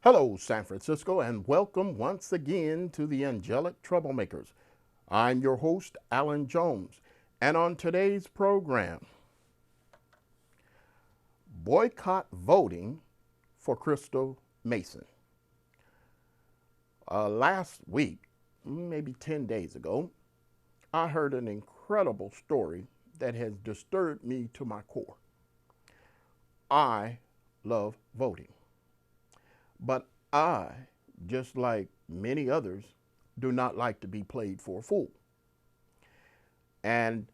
Hello, San Francisco, and welcome once again to the Angelic Troublemakers. I'm your host, Alan Jones, and on today's program, boycott voting for Crystal Mason. Last week, maybe 10 days ago, I heard an incredible story that has disturbed me to my core. I love voting. But I, just like many others, do not like to be played for a fool. And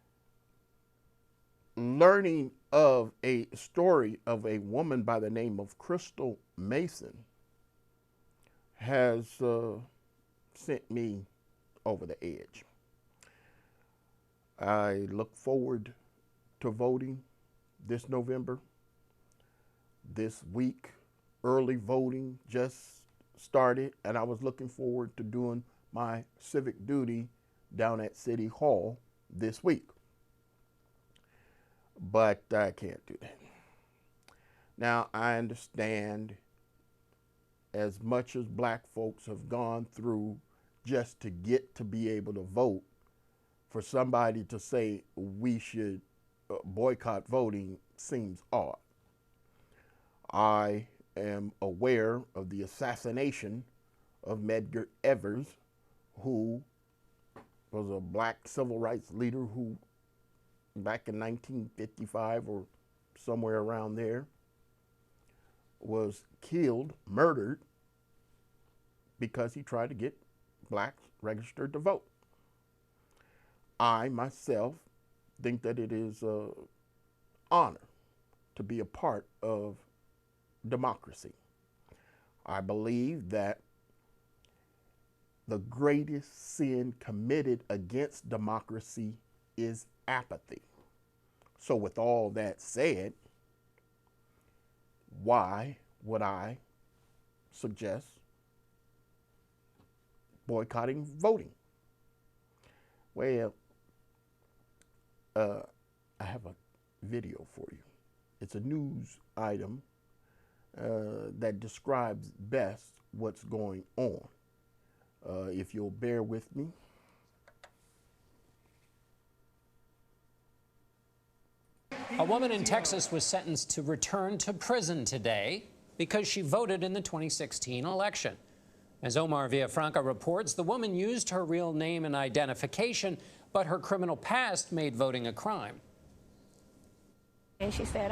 learning of a story of a woman by the name of Crystal Mason has sent me over the edge. I look forward to voting this November. This week, early voting just started, and I was looking forward to doing my civic duty down at City Hall this week. But I can't do that. Now, I understand as much as black folks have gone through just to get to be able to vote, for somebody to say we should boycott voting seems odd. I am aware of the assassination of Medgar Evers, who was a black civil rights leader who, back in 1955 or somewhere around there, was killed, murdered, because he tried to get blacks registered to vote. I, myself, think that it is an honor to be a part of democracy. I believe that the greatest sin committed against democracy is apathy. So with all that said, why would I suggest boycotting voting? Well, I have a video for you. It's a news item that describes best what's going on. If you'll bear with me. A woman in Texas was sentenced to return to prison today because she voted in the 2016 election. As Omar Villafranca reports, the woman used her real name and identification, but her criminal past made voting a crime. And she said,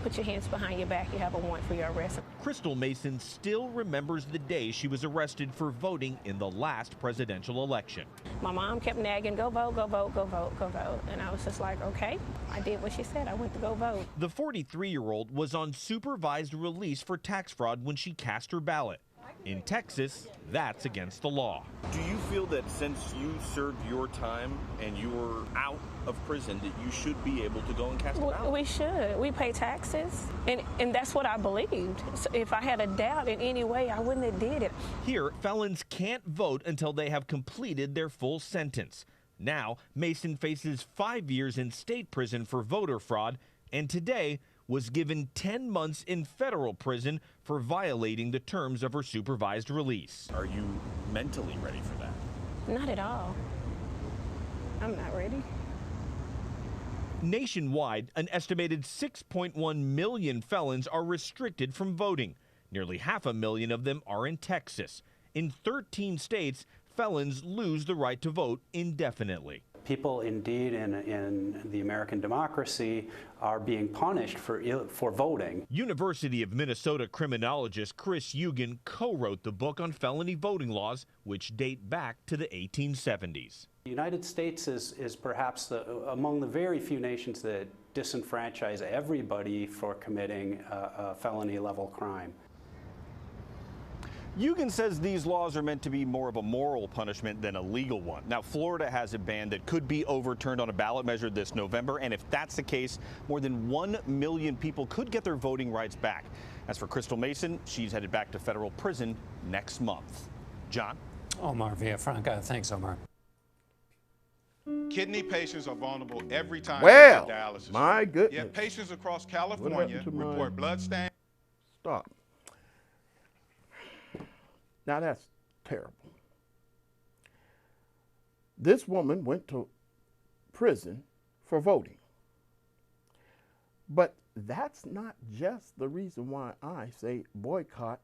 put your hands behind your back, you have a warrant for your arrest. Crystal Mason still remembers the day she was arrested for voting in the last presidential election. My mom kept nagging, go vote, go vote, go vote, go vote. And I was just like, okay, I did what she said, I went to go vote. The 43-year-old was on supervised release for tax fraud when she cast her ballot. In Texas, that's against the law. Do you feel that since you served your time and you were out of prison that you should be able to go and cast a ballot? We should. We pay taxes, and that's what I believed. So if I had a doubt in any way, I wouldn't have did it. Here, felons can't vote until they have completed their full sentence. Now, Mason faces 5 years in state prison for voter fraud, and today was given 10 months in federal prison for violating the terms of her supervised release. Are you mentally ready for that? Not at all. I'm not ready. Nationwide, an estimated 6.1 million felons are restricted from voting. Nearly 500,000 of them are in Texas. In 13 states, felons lose the right to vote indefinitely. People indeed in the American democracy are being punished for voting. University of Minnesota criminologist Chris Eugen co-wrote the book on felony voting laws, which date back to the 1870s. The United States is perhaps among the very few nations that disenfranchise everybody for committing a felony-level crime. Eugen says these laws are meant to be more of a moral punishment than a legal one. Now, Florida has a ban that could be overturned on a ballot measure this November, and if that's the case, more than 1 million people could get their voting rights back. As for Crystal Mason, she's headed back to federal prison next month. John? Omar Villafranca. Thanks, Omar. Kidney patients are vulnerable every time Well, they get dialysis. my goodness. Yet patients across What California happened to my- report blood stains. Stop. Now that's terrible. This woman went to prison for voting. But that's not just the reason why I say boycott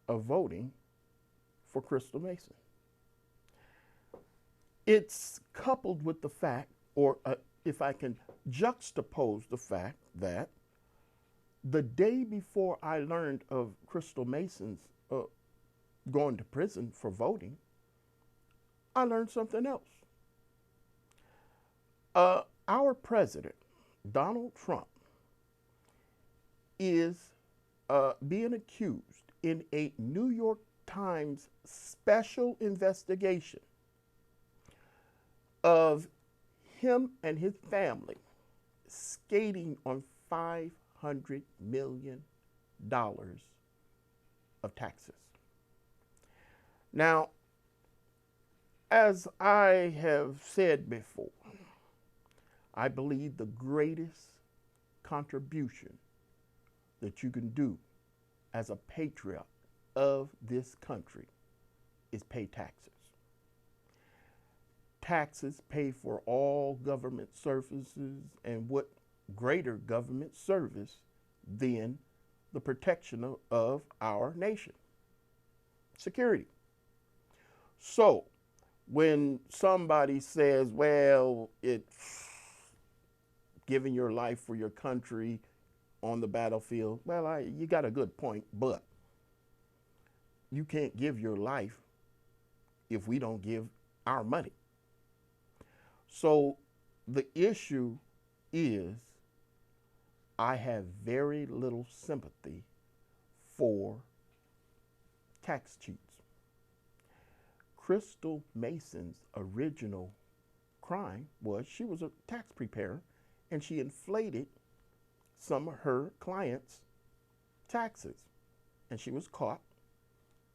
of voting for Crystal Mason. It's coupled with the fact, or if I can juxtapose the fact that the day before I learned of Crystal Mason's going to prison for voting, I learned something else. Our president, Donald Trump, is being accused in a New York Times special investigation of him and his family skating on $500 million of taxes. Now, as I have said before, I believe the greatest contribution that you can do as a patriot of this country is pay taxes. Taxes pay for all government services, and what greater government service than the protection of our nation? Security. So, when somebody says, well, it's giving your life for your country on the battlefield, well, you got a good point, but you can't give your life if we don't give our money. So the issue is I have very little sympathy for tax cheats. Crystal Mason's original crime was she was a tax preparer and she inflated some of her clients' taxes, and she was caught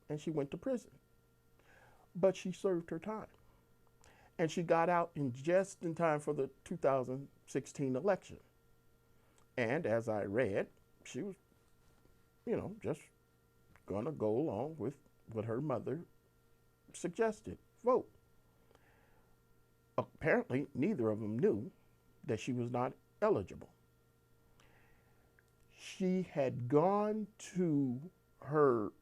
and she went to prison. But she served her time. And she got out just in time for the 2016 election. And as I read, she was, just going to go along with what her mother suggested, vote. Apparently, neither of them knew that she was not eligible. She had gone to her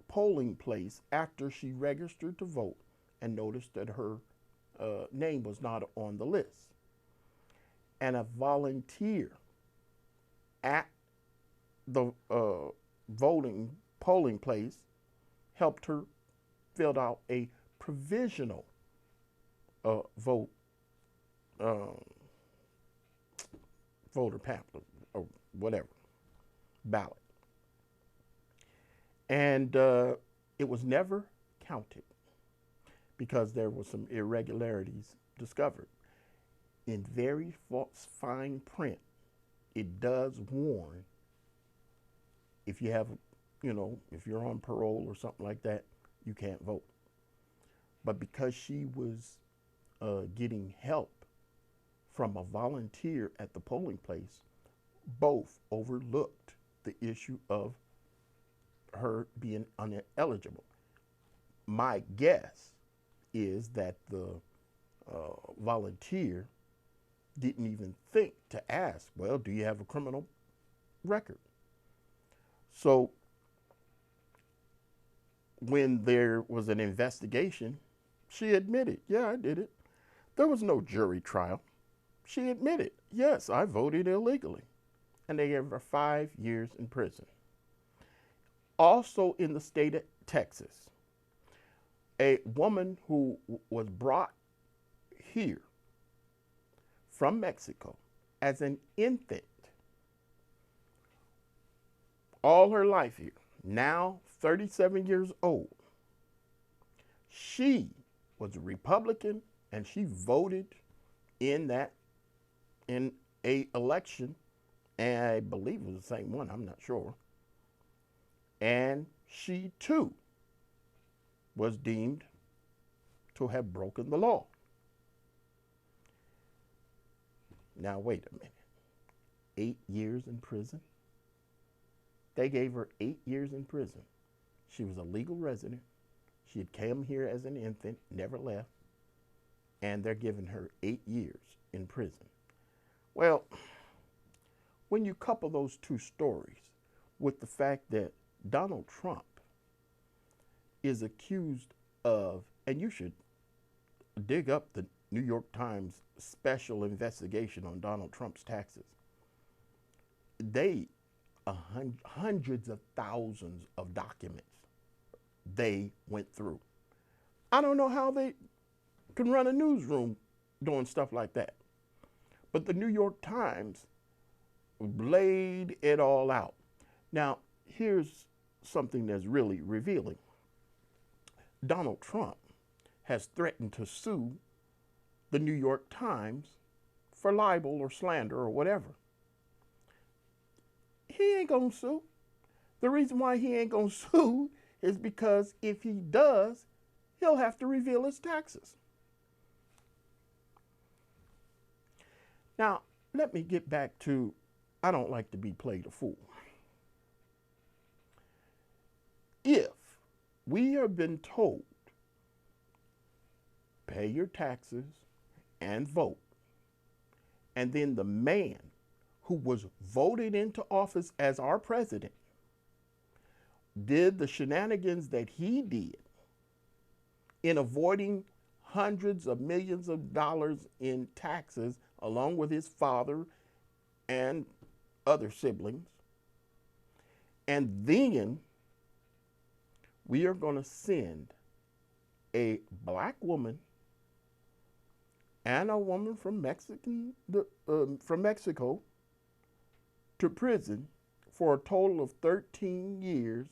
polling place after she registered to vote and noticed that her name was not on the list. And a volunteer at the polling place helped her fill out a provisional voter pamphlet or whatever, ballot. And it was never counted because there were some irregularities discovered. In very fine print, it does warn if you have, if you're on parole or something like that, you can't vote. But because she was getting help from a volunteer at the polling place, both overlooked the issue of her being ineligible. My guess is that the volunteer didn't even think to ask, well, do you have a criminal record? So when there was an investigation, she admitted, yeah, I did it. There was no jury trial. She admitted, yes, I voted illegally. And they gave her 5 years in prison. Also in the state of Texas, a woman who was brought here from Mexico as an infant, all her life here, now 37 years old. She was a Republican and she voted in a election, and I believe it was the same one, I'm not sure. And she too was deemed to have broken the law. Now wait a minute, 8 years in prison? They gave her 8 years in prison. She was a legal resident. She had come here as an infant, never left, and they're giving her 8 years in prison. Well, when you couple those two stories with the fact that Donald Trump is accused of, and you should dig up the New York Times special investigation on Donald Trump's taxes. They, hundreds of thousands of documents they went through. I don't know how they can run a newsroom doing stuff like that. But the New York Times laid it all out. Now, here's something that's really revealing. Donald Trump has threatened to sue the New York Times for libel or slander or whatever. He ain't gonna sue. The reason why he ain't gonna sue is because if he does, he'll have to reveal his taxes. Now, let me get back to, I don't like to be played a fool. If we have been told, pay your taxes and vote, and then the man who was voted into office as our president did the shenanigans that he did in avoiding hundreds of millions of dollars in taxes along with his father and other siblings, and then we are going to send a black woman and a woman from Mexico to prison for a total of 13 years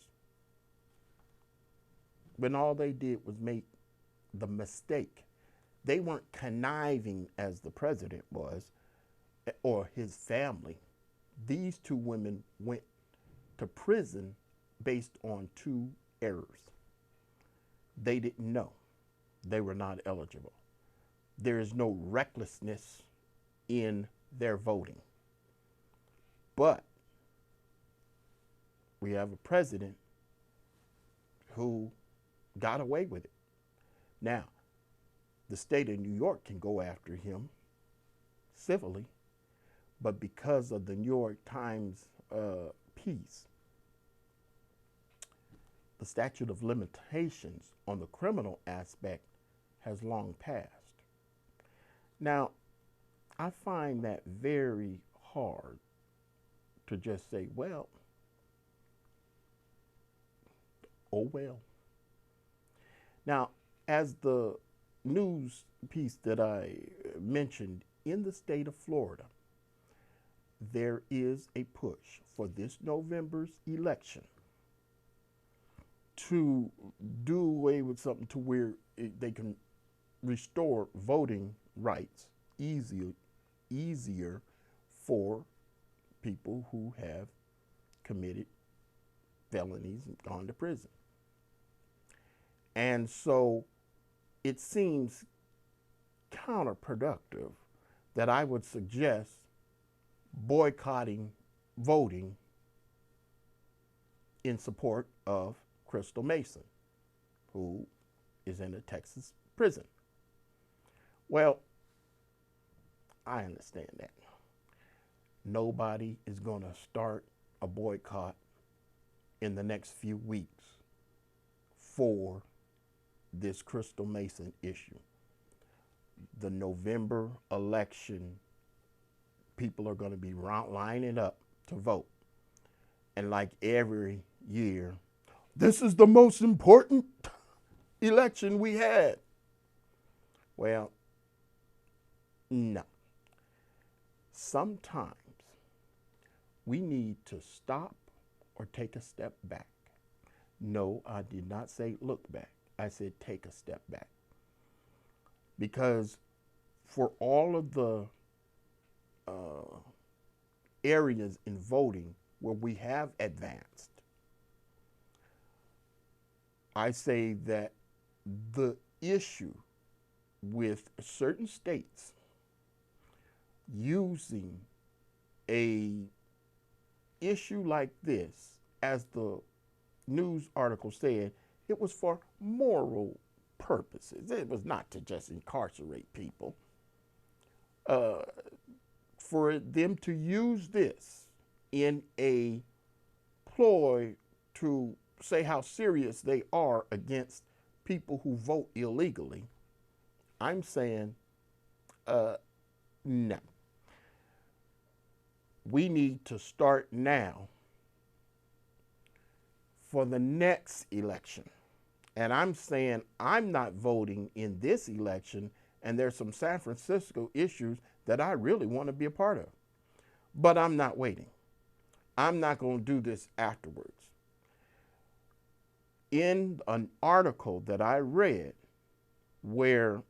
when all they did was make the mistake. They weren't conniving as the president was or his family. These two women went to prison based on 2 errors. They didn't know. They were not eligible. There is no recklessness in their voting. But we have a president who got away with it. Now, the state of New York can go after him civilly, but because of the New York Times piece, the statute of limitations on the criminal aspect has long passed. Now, I find that very hard to just say, well, oh well. Now, as the news piece that I mentioned, in the state of Florida, there is a push for this November's election to do away with something to where they can restore voting rights easier for people who have committed felonies and gone to prison. And so it seems counterproductive that I would suggest boycotting voting in support of Crystal Mason, who is in a Texas prison. Well, I understand that. Nobody is going to start a boycott in the next few weeks for this Crystal Mason issue. The November election, people are going to be lining up to vote. And like every year, this is the most important election we had. Well, no. Sometimes we need to stop or take a step back. No, I did not say look back. I said take a step back. Because for all of the areas in voting where we have advanced, I say that the issue with certain states using a issue like this as the news article said it was for moral purposes. It was not to just incarcerate people. For them to use this in a ploy to say how serious they are against people who vote illegally, I'm saying no. We need to start now for the next election. And I'm saying I'm not voting in this election, and there's some San Francisco issues that I really want to be a part of. But I'm not waiting. I'm not going to do this afterwards. In an article that I read where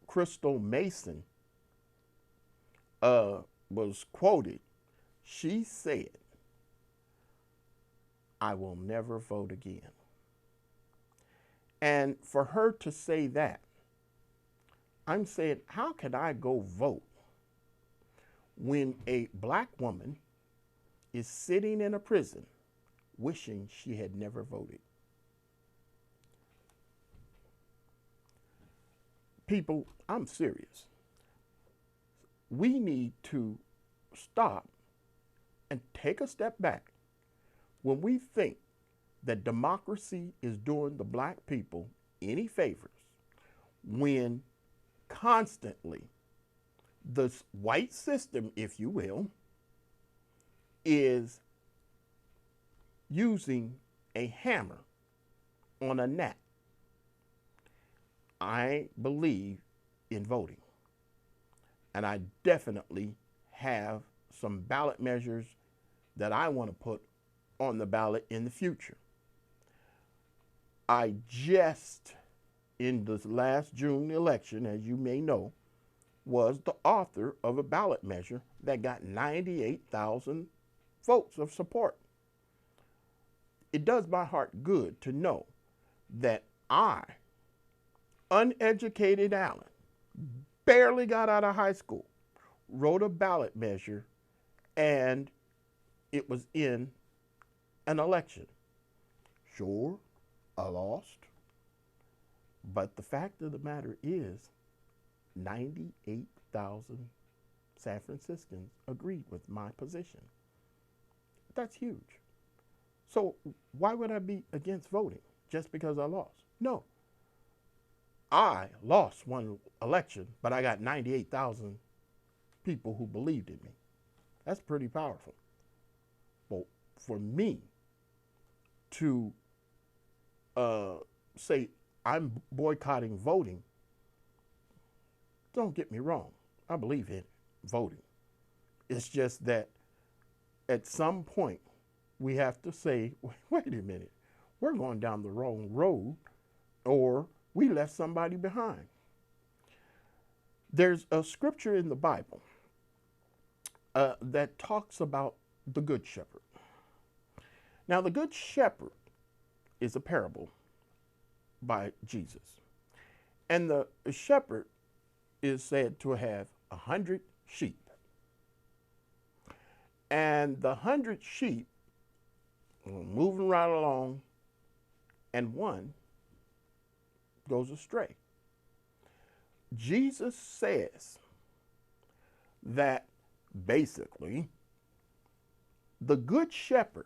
Crystal Mason was quoted, she said, "I will never vote again." And for her to say that, I'm saying, how can I go vote when a black woman is sitting in a prison wishing she had never voted? People, I'm serious. We need to stop and take a step back when we think that democracy is doing the black people any favors, when constantly the white system, if you will, is using a hammer on a gnat. I believe in voting, and I definitely have some ballot measures that I want to put on the ballot in the future. I just, in this last June election, as you may know, was the author of a ballot measure that got 98,000 votes of support. It does my heart good to know that I, uneducated Alan, barely got out of high school, wrote a ballot measure, and it was in an election. Sure, I lost, but the fact of the matter is 98,000 San Franciscans agreed with my position. That's huge. So why would I be against voting just because I lost? No. I lost one election, but I got 98,000 people who believed in me. That's pretty powerful. Well, for me to say I'm boycotting voting, don't get me wrong, I believe in voting. It's just that at some point we have to say, wait a minute, we're going down the wrong road, or we left somebody behind. There's a scripture in the Bible that talks about the Good Shepherd. Now, the Good Shepherd is a parable by Jesus. And the shepherd is said to have 100 sheep. And the 100 sheep are moving right along, and one goes astray. Jesus says that basically the good shepherd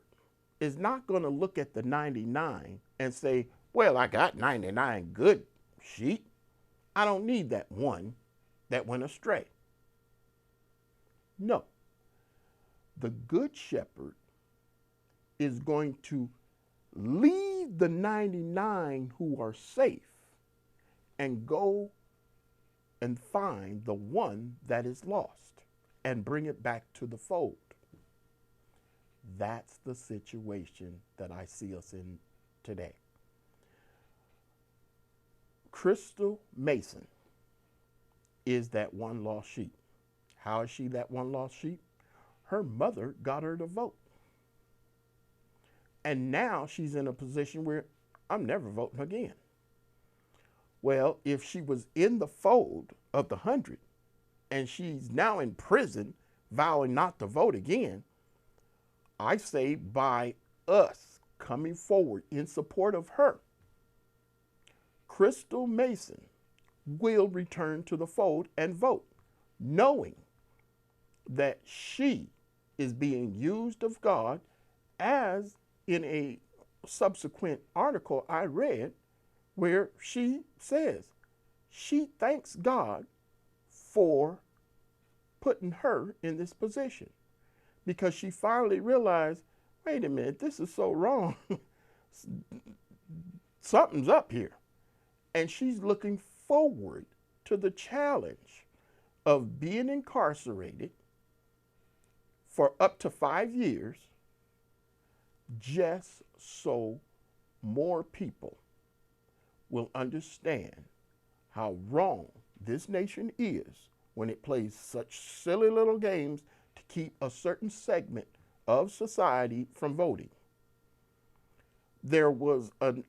is not going to look at the 99 and say, well, I got 99 good sheep. I don't need that one that went astray. No. The good shepherd is going to leave the 99 who are safe and go and find the one that is lost and bring it back to the fold. That's the situation that I see us in today. Crystal Mason is that one lost sheep. How is she that one lost sheep? Her mother got her to vote. And now she's in a position where I'm never voting again. Well, if she was in the fold of the 100 and she's now in prison vowing not to vote again, I say by us coming forward in support of her, Crystal Mason will return to the fold and vote, knowing that she is being used of God, as in a subsequent article I read where she says she thanks God for putting her in this position because she finally realized, wait a minute, this is so wrong. Something's up here. And she's looking forward to the challenge of being incarcerated for up to 5 years just so more people will understand how wrong this nation is when it plays such silly little games to keep a certain segment of society from voting. There was an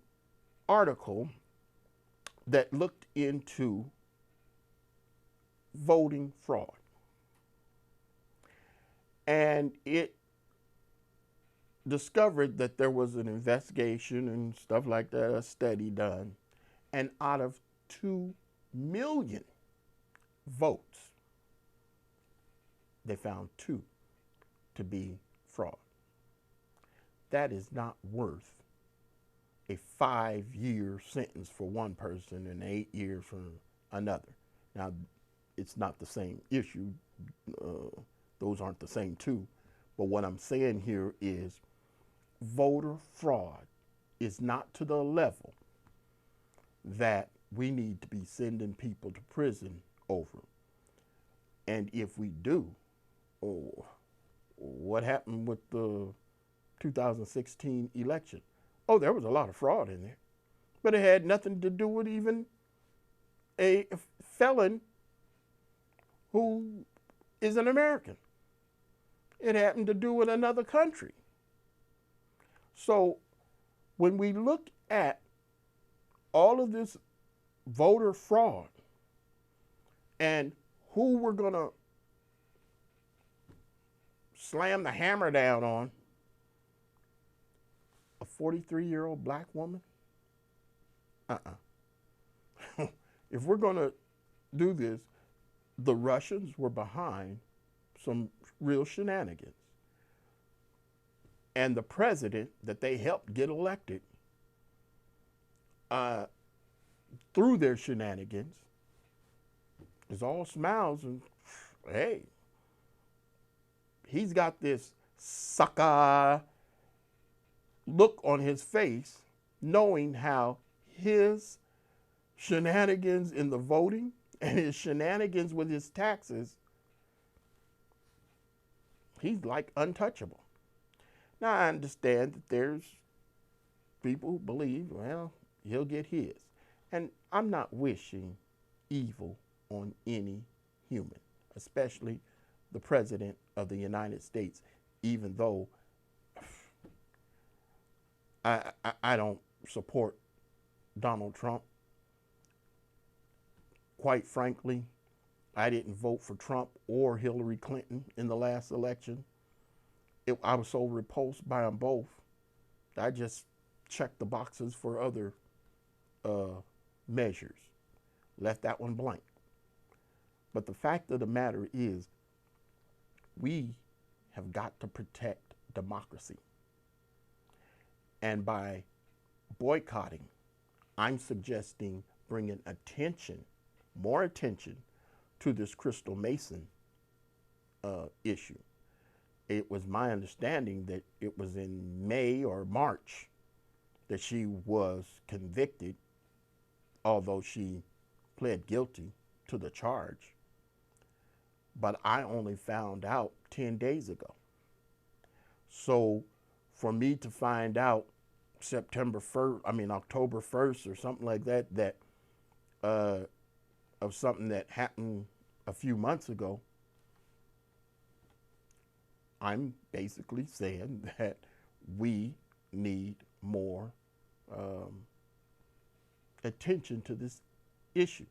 article that looked into voting fraud, and it discovered that there was an investigation and stuff like that, a study done, and out of 2 million votes, they found 2 to be fraud. That is not worth a 5-year sentence for one person and 8 years for another. Now, it's not the same issue. Those aren't the same 2. But what I'm saying here is voter fraud is not to the level that we need to be sending people to prison over. And if we do, what happened with the 2016 election? Oh, there was a lot of fraud in there, but it had nothing to do with even a felon who is an American. It happened to do with another country. So when we look at all of this voter fraud and who we're going to slam the hammer down on, a 43-year-old black woman? If we're going to do this, the Russians were behind some real shenanigans. And the president that they helped get elected through their shenanigans is all smiles and, hey, he's got this sucker look on his face, knowing how his shenanigans in the voting and his shenanigans with his taxes, he's like untouchable. Now, I understand that there's people who believe, well, he'll get his. And I'm not wishing evil on any human, especially the President of the United States, even though I don't support Donald Trump. Quite frankly, I didn't vote for Trump or Hillary Clinton in the last election. I was so repulsed by them both. I just checked the boxes for other measures. Left that one blank. But the fact of the matter is, we have got to protect democracy. And by boycotting, I'm suggesting bringing attention, more attention, to this Crystal Mason issue. It was my understanding that it was in May or March that she was convicted, although she pled guilty to the charge. But I only found out 10 days ago. So for me to find out October 1st or something like that, of something that happened a few months ago, I'm basically saying that we need more attention to this issue.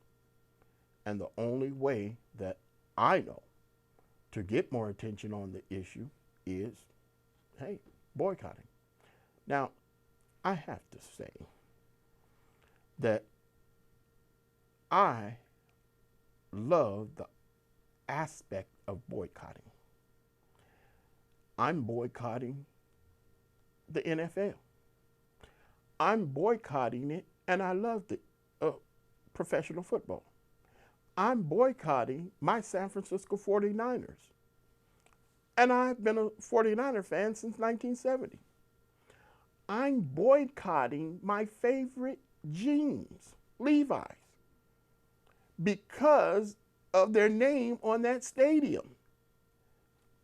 And the only way that I know to get more attention on the issue is, hey, boycotting. Now, I have to say that I love the aspect of boycotting. I'm boycotting the NFL. I'm boycotting it, and I love the professional football. I'm boycotting my San Francisco 49ers. And I've been a 49er fan since 1970. I'm boycotting my favorite jeans, Levi's, because of their name on that stadium.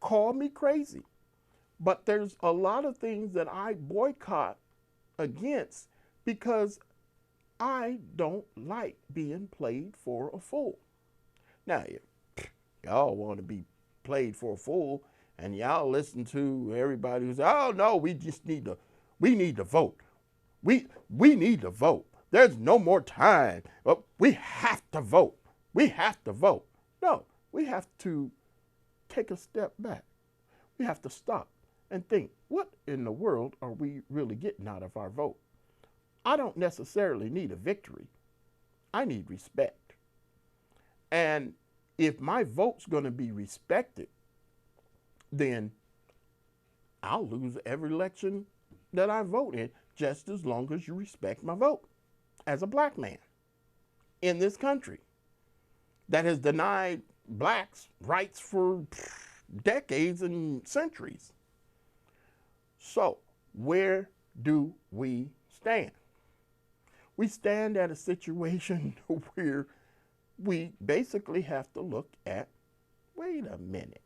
Call me crazy. But there's a lot of things that I boycott against because I don't like being played for a fool. Now, if y'all want to be played for a fool and y'all listen to everybody who says, oh no, we need to vote. We need to vote. There's no more time. We have to vote. We have to vote. No, we have to take a step back. We have to stop and think, what in the world are we really getting out of our vote? I don't necessarily need a victory. I need respect. And if my vote's going to be respected, then I'll lose every election that I vote in, just as long as you respect my vote as a black man in this country that has denied blacks rights for decades and centuries. So, where do we stand? We stand at a situation where we basically have to look at, wait a minute.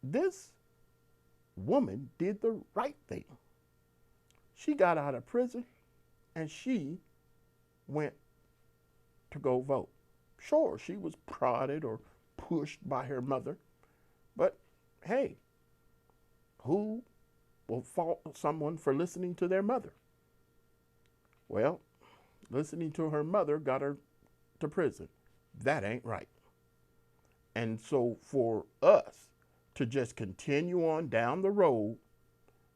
This woman did the right thing. She got out of prison and she went to go vote. Sure, she was prodded or pushed by her mother, but hey, who will fault someone for listening to their mother? Well, listening to her mother got her to prison. That ain't right. And so for us to just continue on down the road,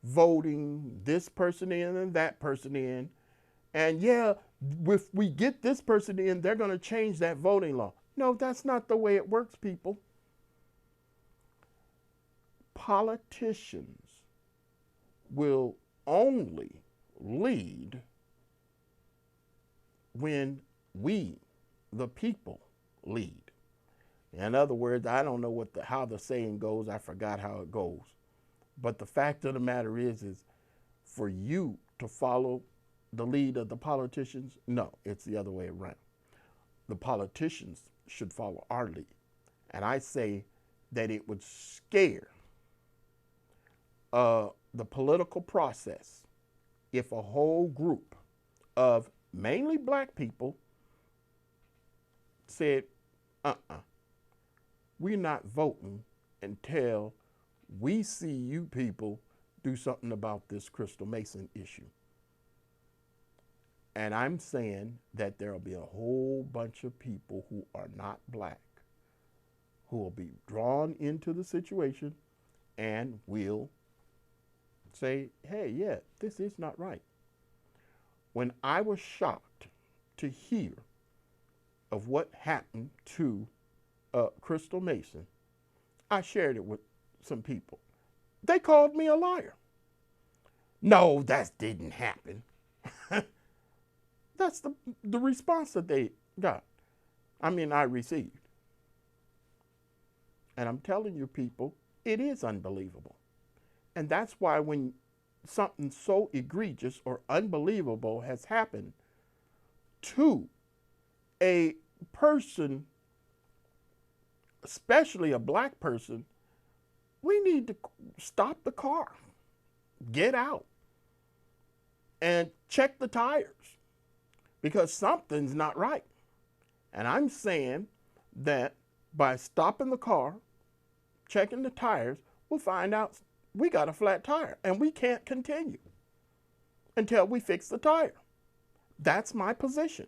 voting this person in and that person in, and yeah, if we get this person in, they're going to change that voting law. No, that's not the way it works, people. Politicians will only lead when we, the people, lead. In other words, I don't know how the saying goes. I forgot how it goes. But the fact of the matter is for you to follow the lead of the politicians, no, it's the other way around. The politicians should follow our lead. And I say that it would scare the political process if a whole group of mainly black people said, we're not voting until we see you people do something about this Crystal Mason issue. And I'm saying that there'll be a whole bunch of people who are not black who will be drawn into the situation and will say, hey, yeah, this is not right. When I was shocked to hear of what happened to Crystal Mason, I shared it with some people. They called me a liar. No, that didn't happen. That's the response that they got. I received. And I'm telling you people, it is unbelievable. And that's why when something so egregious or unbelievable has happened to a person, especially a black person, we need to stop the car, get out, and check the tires because something's not right. And I'm saying that by stopping the car, checking the tires, we'll find out we got a flat tire and we can't continue until we fix the tire. That's my position.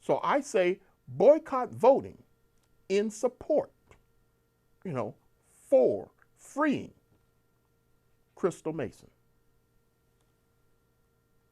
So I say boycott voting in support, for freeing Crystal Mason.